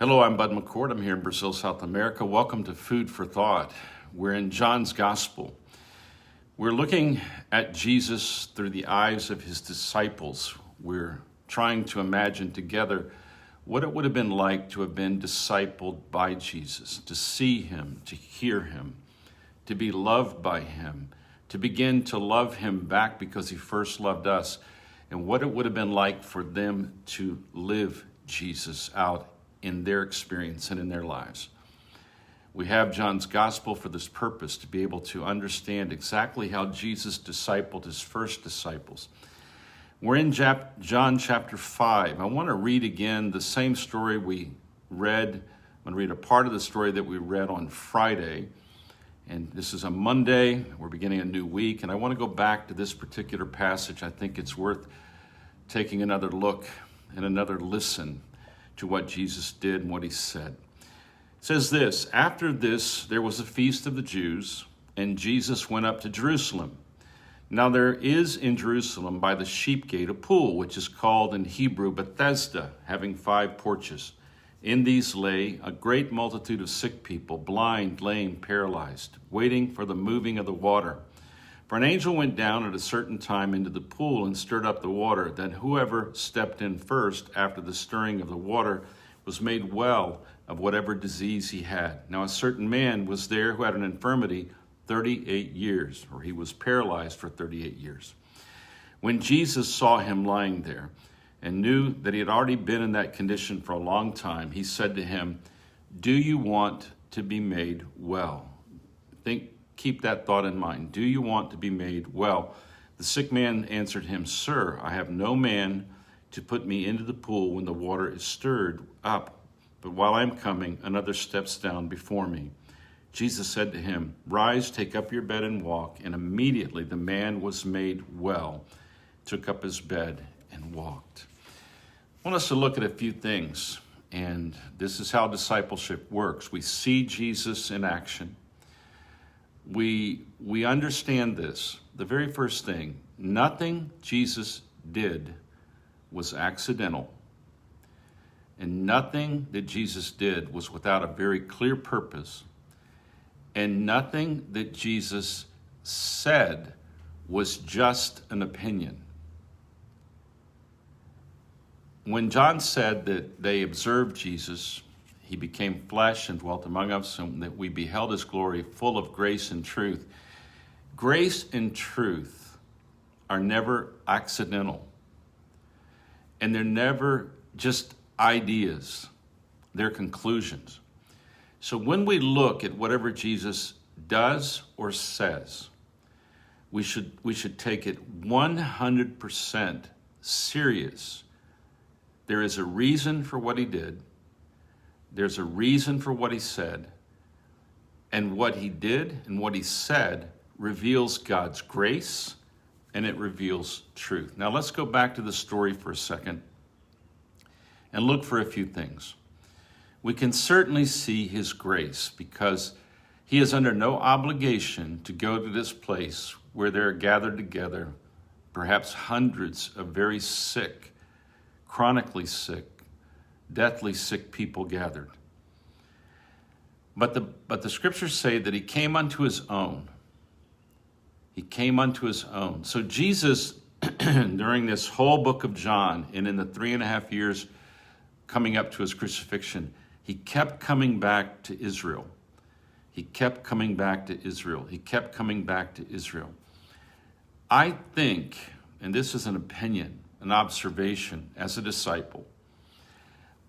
Hello, I'm Bud McCord. I'm here in Brazil, South America. Welcome to Food for Thought. We're in John's Gospel. We're looking at Jesus through the eyes of his disciples. We're trying to imagine together what it would have been like to have been discipled by Jesus, to see him, to hear him, to be loved by him, to begin to love him back because he first loved us, and what it would have been like for them to live Jesus out in their experience and in their lives. We have John's Gospel for this purpose, to be able to understand exactly how Jesus discipled his first disciples. We're in John chapter 5. I want to read again the same story we read. I'm going to read a part of the story that we read on Friday. And this is a Monday. We're beginning a new week. And I want to go back to this particular passage. I think it's worth taking another look and another listen to what Jesus did and what he said. It says this: after this, there was a feast of the Jews, and Jesus went up to Jerusalem. Now there is in Jerusalem by the sheep gate a pool, which is called in Hebrew Bethesda, having 5 porches. In these lay a great multitude of sick people, blind, lame, paralyzed, waiting for the moving of the water. For an angel went down at a certain time into the pool and stirred up the water. Then whoever stepped in first after the stirring of the water was made well of whatever disease he had. Now a certain man was there who had an infirmity 38 years, or he was paralyzed for 38 years. When Jesus saw him lying there and knew that he had already been in that condition for a long time, he said to him, "Do you want to be made well?" Keep that thought in mind. Do you want to be made well? The sick man answered him, "Sir, I have no man to put me into the pool when the water is stirred up. But while I'm coming, another steps down before me." Jesus said to him, "Rise, take up your bed and walk." And immediately the man was made well, took up his bed and walked. I want us to look at a few things. And this is how discipleship works. We see Jesus in action. We understand this. The very first thing, nothing Jesus did was accidental. And nothing that Jesus did was without a very clear purpose. And nothing that Jesus said was just an opinion. When John said that they observed Jesus, he became flesh and dwelt among us, and that we beheld his glory full of grace and truth. Grace and truth are never accidental. And they're never just ideas. They're conclusions. So when we look at whatever Jesus does or says, we should take it 100% serious. There is a reason for what he did. There's a reason for what he said, and what he did and what he said reveals God's grace, and it reveals truth. Now let's go back to the story for a second and look for a few things. We can certainly see his grace because he is under no obligation to go to this place where they're gathered together, perhaps hundreds of very sick, chronically sick, deathly sick people gathered. But the scriptures say that he came unto his own. He came unto his own. So Jesus, during this whole book of John, and in the 3.5 years coming up to his crucifixion, he kept coming back to Israel. He kept coming back to Israel. He kept coming back to Israel. I think, and this is an opinion, an observation as a disciple,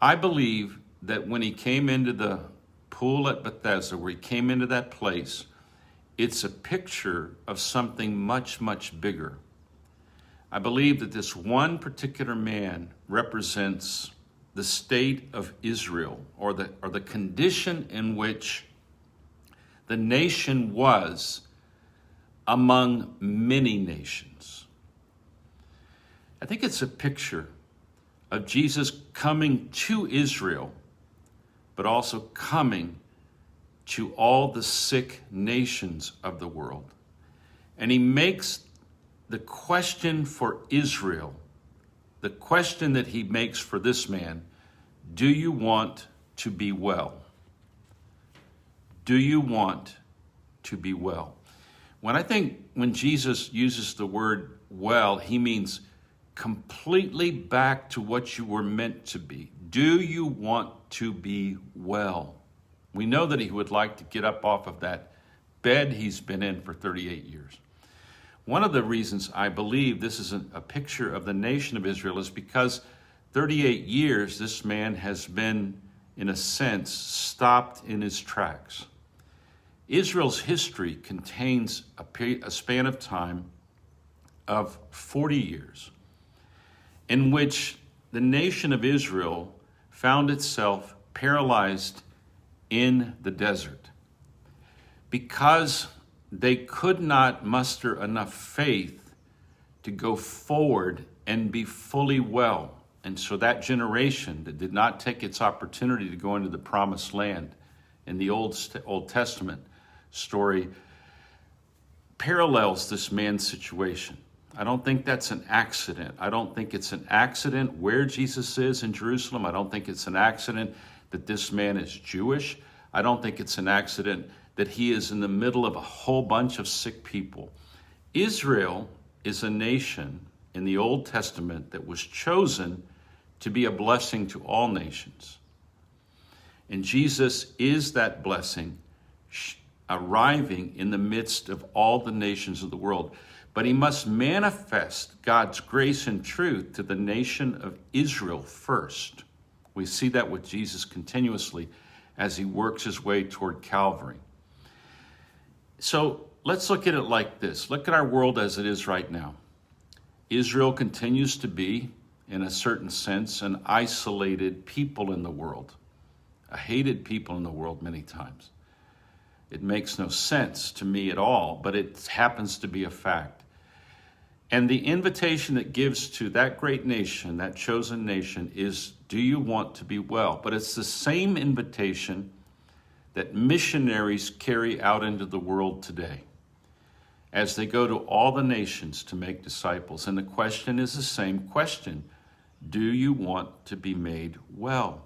I believe that when he came into the pool at Bethesda, where he came into that place, it's a picture of something much, much bigger. I believe that this one particular man represents the state of Israel, or the condition in which the nation was among many nations. I think it's a picture of Jesus coming to Israel, but also coming to all the sick nations of the world. And he makes the question for Israel, the question that he makes for this man, do you want to be well? Do you want to be well? When Jesus uses the word well, he means completely back to what you were meant to be. Do you want to be well? We know that he would like to get up off of that bed he's been in for 38 years. One of the reasons I believe this is a picture of the nation of Israel is because 38 years this man has been, in a sense, stopped in his tracks. Israel's history contains a span of time of 40 years in which the nation of Israel found itself paralyzed in the desert because they could not muster enough faith to go forward and be fully well. And so that generation that did not take its opportunity to go into the promised land in the Old Testament story parallels this man's situation. I don't think that's an accident. I don't think it's an accident where Jesus is in Jerusalem. I don't think it's an accident that this man is Jewish. I don't think it's an accident that he is in the middle of a whole bunch of sick people. Israel is a nation in the Old Testament that was chosen to be a blessing to all nations. And Jesus is that blessing, arriving in the midst of all the nations of the world. But he must manifest God's grace and truth to the nation of Israel first. We see that with Jesus continuously as he works his way toward Calvary. So let's look at it like this. Look at our world as it is right now. Israel continues to be, in a certain sense, an isolated people in the world, a hated people in the world many times. It makes no sense to me at all, but it happens to be a fact. And the invitation that gives to that great nation, that chosen nation, is, do you want to be well? But it's the same invitation that missionaries carry out into the world today as they go to all the nations to make disciples. And the question is the same question. Do you want to be made well?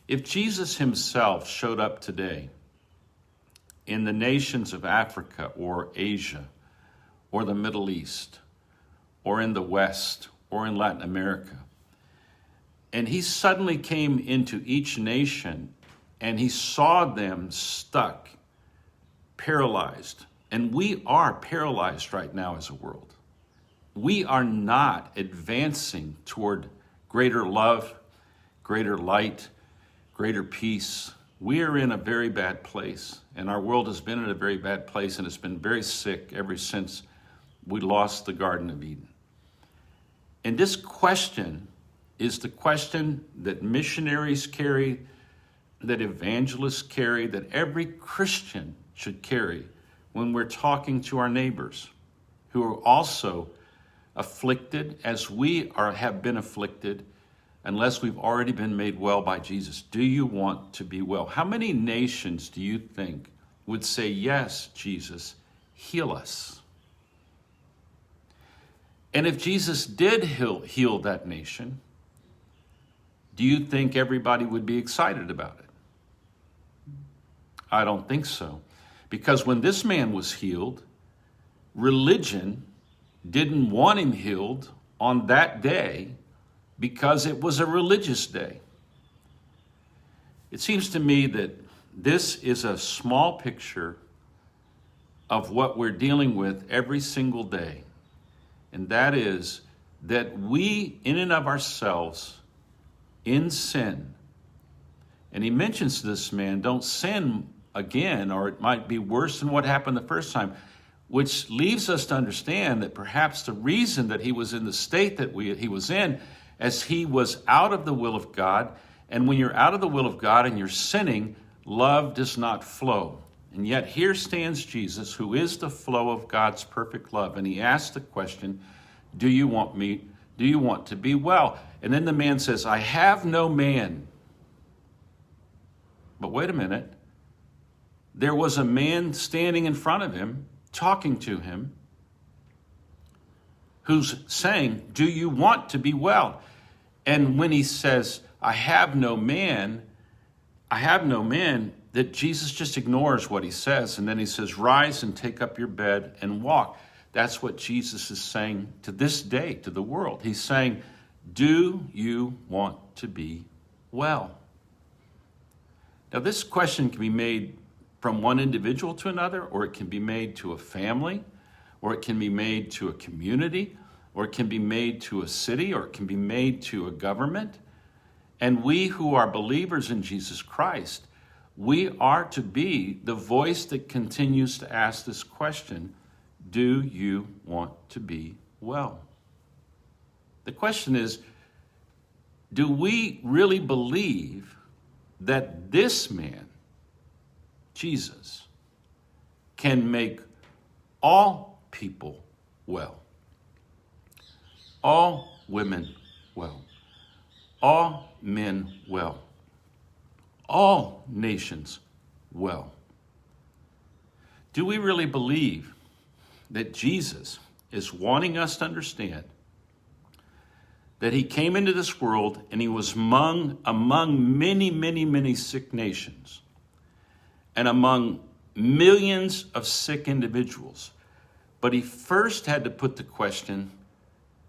If Jesus himself showed up today in the nations of Africa or Asia or the Middle East or in the West or in Latin America, and he suddenly came into each nation and he saw them stuck, paralyzed, and we are paralyzed right now as a world. We are not advancing toward greater love, greater light, greater peace. We are in a very bad place, and our world has been in a very bad place, and it's been very sick ever since we lost the Garden of Eden. And this question is the question that missionaries carry, that evangelists carry, that every Christian should carry when we're talking to our neighbors who are also afflicted as we have been afflicted, unless we've already been made well by Jesus. Do you want to be well? How many nations do you think would say, yes, Jesus, heal us? And if Jesus did heal that nation, do you think everybody would be excited about it? I don't think so. Because when this man was healed, religion didn't want him healed on that day because it was a religious day. It seems to me that this is a small picture of what we're dealing with every single day. And that is that we, in and of ourselves, in sin, and he mentions to this man, don't sin again, or it might be worse than what happened the first time, which leaves us to understand that perhaps the reason that he was in the state that he was in, as he was out of the will of God, and when you're out of the will of God and you're sinning, love does not flow. And yet here stands Jesus, who is the flow of God's perfect love, and he asks the question, do you want to be well? And then the man says, I have no man. But wait a minute. There was a man standing in front of him, talking to him, who's saying, do you want to be well? And when he says, I have no man, I have no man, that Jesus just ignores what he says. And then he says, rise and take up your bed and walk. That's what Jesus is saying to this day, to the world. He's saying, do you want to be well? Now, this question can be made from one individual to another, or it can be made to a family, or it can be made to a community, or it can be made to a city, or it can be made to a government. And we who are believers in Jesus Christ, we are to be the voice that continues to ask this question, do you want to be well? The question is, do we really believe that this man, Jesus, can make all people well? All women well. All men well. All nations well. Do we really believe that Jesus is wanting us to understand that he came into this world and he was among many, many, many sick nations and among millions of sick individuals? But he first had to put the question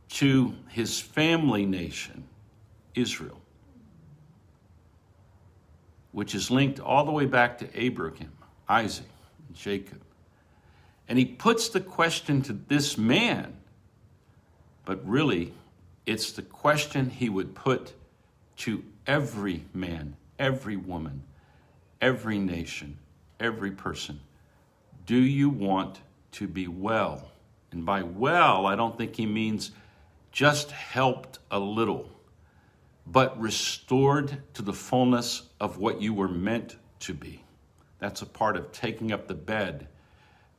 to his family nation, Israel, which is linked all the way back to Abraham, Isaac, and Jacob. And he puts the question to this man, but really it's the question he would put to every man, every woman, every nation, every person. Do you want to be well? And by well, I don't think he means just helped a little, but restored to the fullness of what you were meant to be. That's a part of taking up the bed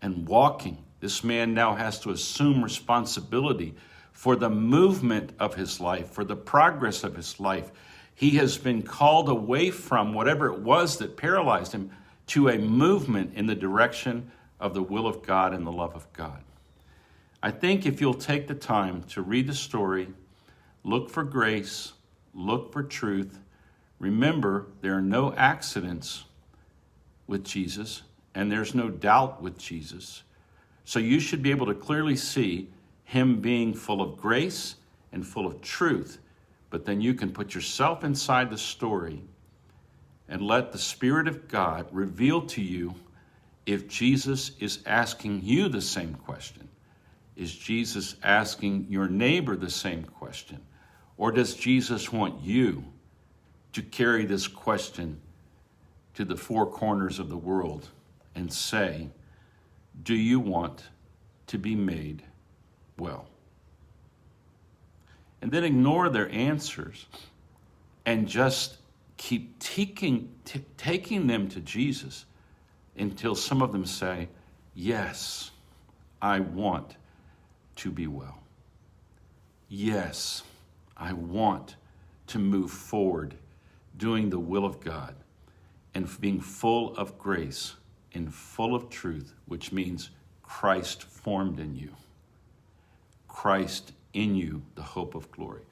and walking. This man now has to assume responsibility for the movement of his life, for the progress of his life. He has been called away from whatever it was that paralyzed him to a movement in the direction of the will of God and the love of God. I think if you'll take the time to read the story, look for grace, look for truth, remember there are no accidents with Jesus and there's no doubt with Jesus. So you should be able to clearly see him being full of grace and full of truth. But then you can put yourself inside the story and let the Spirit of God reveal to you if Jesus is asking you the same question. Is Jesus asking your neighbor the same question? Or does Jesus want you to carry this question to the four corners of the world and say, do you want to be made well? And then ignore their answers and just keep taking them to Jesus until some of them say, yes, I want to be well. Yes, I want to move forward doing the will of God and being full of grace and full of truth, which means Christ formed in you. Christ in you, the hope of glory.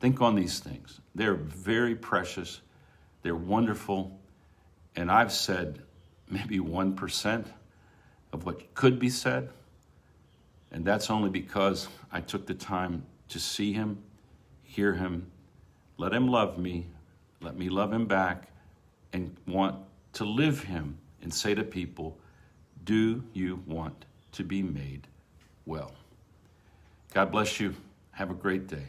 Think on these things. They're very precious. They're wonderful. And I've said maybe 1% of what could be said. And that's only because I took the time to see him, hear him, let him love me, let me love him back, and want to live him and say to people, do you want to be made well? God bless you. Have a great day.